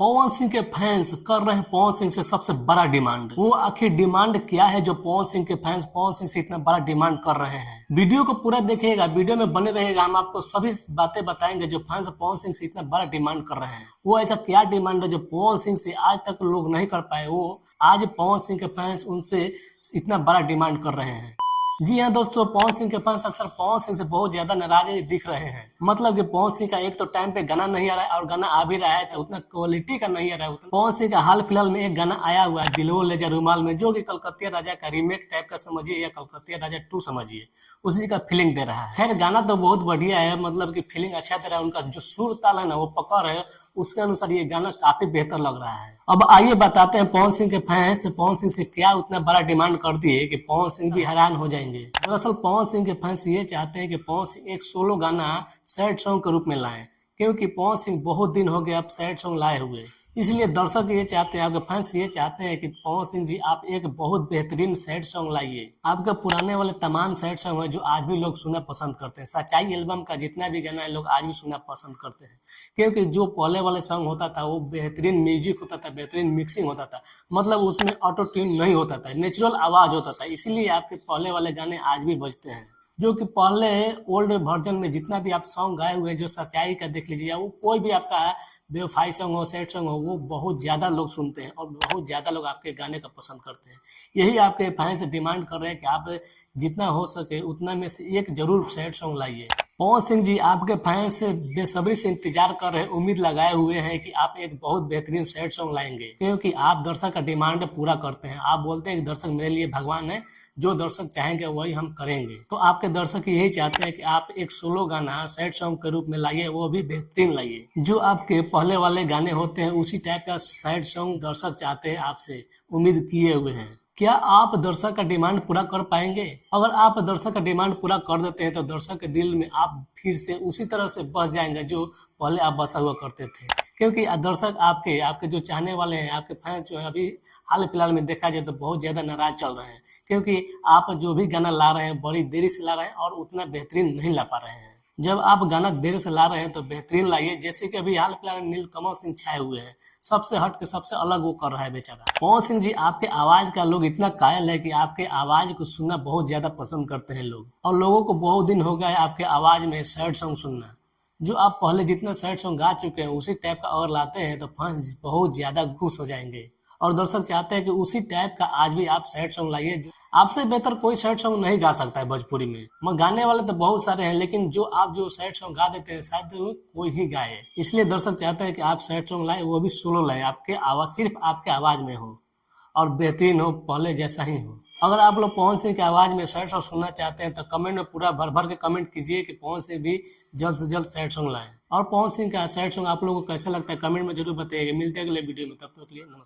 पवन सिंह के फैंस कर रहे हैं पवन सिंह से सबसे बड़ा डिमांड। वो आखिर डिमांड क्या है जो पवन सिंह के फैंस पवन सिंह से इतना बड़ा डिमांड कर रहे हैं? वीडियो को पूरा देखिएगा, वीडियो में बने रहेगा, हम आपको सभी बातें बताएंगे जो फैंस पवन सिंह से इतना बड़ा डिमांड कर रहे हैं। वो ऐसा क्या डिमांड है जो पवन सिंह से आज तक लोग नहीं कर पाए, वो आज पवन सिंह के फैंस उनसे इतना बड़ा डिमांड कर रहे हैं। जी हाँ दोस्तों, पवन सिंह के फैंस अक्सर पवन सिंह से बहुत ज्यादा नाराज दिख रहे हैं। मतलब कि पवन सिंह का एक तो टाइम पे गाना नहीं आ रहा है और गाना आ भी रहा है तो उतना क्वालिटी का नहीं आ रहा है। पवन सिंह का हाल फिलहाल में एक गाना आया हुआ है दिलवो ले जा रुमाल में, जो कि कलकत्तिया राजा का रीमेक टाइप का समझिए या कलकत्तिया राजा 2 समझिए, उसी का फीलिंग दे रहा है। खैर गाना तो बहुत बढ़िया है, मतलब कि फीलिंग अच्छा दे रहा है, उनका जो सुर ताल है ना वो पकड़ है, उसके अनुसार ये गाना काफी बेहतर लग रहा है। अब आइए बताते हैं पवन सिंह के फैंस पवन सिंह से क्या उतना बड़ा डिमांड कर दिए कि पवन सिंह भी हैरान हो जाएंगे। दरअसल पवन सिंह के फैंस ये चाहते हैं कि पवन सिंह एक सोलो गाना सैड सॉन्ग के रूप में लाएं, क्योंकि पवन सिंह बहुत दिन हो गए अब सैड सॉन्ग लाए हुए। इसलिए दर्शक ये चाहते हैं, आपके फैंस ये चाहते हैं कि पवन सिंह जी आप एक बहुत बेहतरीन सैड सॉन्ग लाइए। आपके पुराने वाले तमाम सैड सॉन्ग है जो आज भी लोग सुनना पसंद करते हैं। सच्चाई एल्बम का जितना भी गाना है लोग आज भी सुनना पसंद करते हैं, क्योंकि जो पहले वाले सॉन्ग होता था वो बेहतरीन म्यूजिक होता था, बेहतरीन मिक्सिंग होता था, मतलब उसमें ऑटो ट्यून नहीं होता था, नेचुरल आवाज होता था। इसीलिए आपके पहले वाले गाने आज भी बजते हैं। जो कि पहले ओल्ड वर्जन में जितना भी आप सॉन्ग गाए हुए जो सच्चाई का देख लीजिए, वो कोई भी आपका बेवफाई सॉन्ग हो, सैड सॉन्ग हो, वो बहुत ज़्यादा लोग सुनते हैं और बहुत ज़्यादा लोग आपके गाने का पसंद करते हैं। यही आपके फैंस डिमांड कर रहे हैं कि आप जितना हो सके उतना में से एक जरूर सैड सॉन्ग लाइए। पवन सिंह जी आपके फैंस बेसब्री से इंतजार कर रहे, उम्मीद लगाए हुए हैं कि आप एक बहुत बेहतरीन सैड सॉन्ग लाएंगे, क्योंकि आप दर्शक का डिमांड पूरा करते हैं। आप बोलते हैं कि दर्शक मेरे लिए भगवान है, जो दर्शक चाहेंगे वही हम करेंगे। तो आपके दर्शक यही चाहते हैं कि आप एक सोलो गाना सैड सॉन्ग के रूप में लाइए, वो भी बेहतरीन लाइए। जो आपके पहले वाले गाने होते हैं उसी टाइप का सैड सॉन्ग दर्शक चाहते हैं, आपसे उम्मीद किए हुए हैं। क्या आप दर्शक का डिमांड पूरा कर पाएंगे? अगर आप दर्शक का डिमांड पूरा कर देते हैं तो दर्शक के दिल में आप फिर से उसी तरह से बस जाएंगे जो पहले आप बसा हुआ करते थे। क्योंकि दर्शक आपके आपके जो चाहने वाले हैं, आपके फैंस जो है अभी हाल फिलहाल में देखा जाए तो बहुत ज्यादा नाराज चल रहे हैं, क्योंकि आप जो भी गाना ला रहे हैं बड़ी देरी से ला रहे हैं और उतना बेहतरीन नहीं ला पा रहे हैं। जब आप गाना देर से ला रहे हैं तो बेहतरीन लाइए। जैसे कि अभी हाल फिलहाल नीलकमल सिंह छाए हुए हैं, सबसे हट के सबसे अलग वो कर रहा है बेचारा। पवन सिंह जी आपके आवाज का लोग इतना कायल है कि आपके आवाज को सुनना बहुत ज्यादा पसंद करते हैं लोग, और लोगों को बहुत दिन हो गया है आपके आवाज में सैड सॉन्ग सुनना। जो आप पहले जितना सैड सॉन्ग गा चुके हैं उसी टाइप का और लाते हैं तो फैंस बहुत ज्यादा खुश हो जाएंगे, और दर्शक चाहते हैं कि उसी टाइप का आज भी आप सैड सॉन्ग लाइए। आपसे बेहतर कोई सैड सॉन्ग नहीं गा सकता है भोजपुरी में। मगर गाने वाले तो बहुत सारे हैं, लेकिन जो आप जो सैड सॉन्ग गा देते हैं शायद कोई ही गाए। इसलिए दर्शक चाहते हैं कि आप सैड सॉन्ग लाए, वो भी सोलो लाए, आपके आवाज सिर्फ आपके आवाज में हो और बेहतरीन हो, पहले जैसा ही हो। अगर आप लोग पवन सिंह की आवाज में सैड सॉन्ग सुनना चाहते हैं तो कमेंट में पूरा भर भर के कमेंट कीजिए कि पवन सिंह भी जल्द से जल्द सैड सॉन्ग लाएं। और पवन सिंह का सैड सॉन्ग आप लोगों को कैसा लगता है कमेंट में जरूर बताइएगा। मिलते हैं अगले वीडियो में, तब तक के लिए नमस्कार।